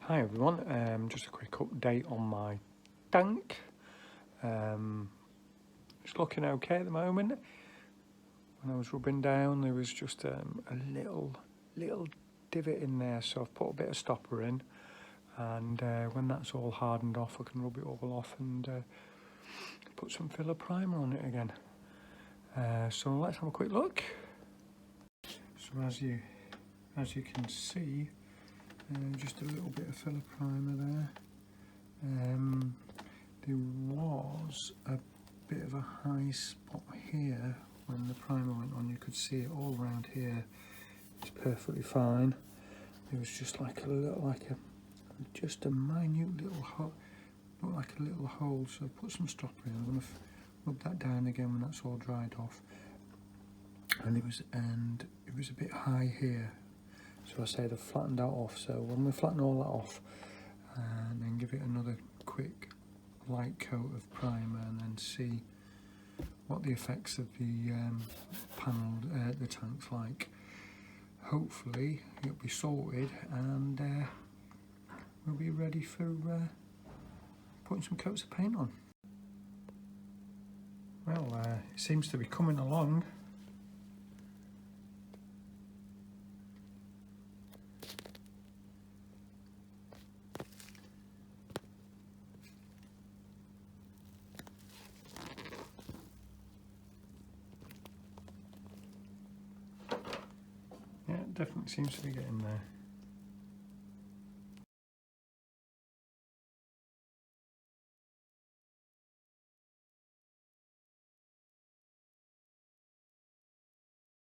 Hi everyone, just a quick update on my tank. It's looking okay at the moment. When I was rubbing down there was just a little divot in there, so I've put a bit of stopper in, and when that's all hardened off I can rub it all off and put some filler primer on it again. So let's have a quick look. So as you can see, just a little bit of filler primer there. There was a bit of a high spot here when the primer went on. You could see it all around here. It's perfectly fine. There was just like a minute little hole, looked like a little hole. So I put some stopper in. I'm going to rub that down again when that's all dried off. And it was a bit high here. So I said I've flattened that off, so I'm going to flatten all that off and then give it another quick light coat of primer and then see what the effects of the the tank's like. Hopefully it'll be sorted and we'll be ready for putting some coats of paint on. Well, it seems to be coming along. Yeah, it definitely seems to be getting there.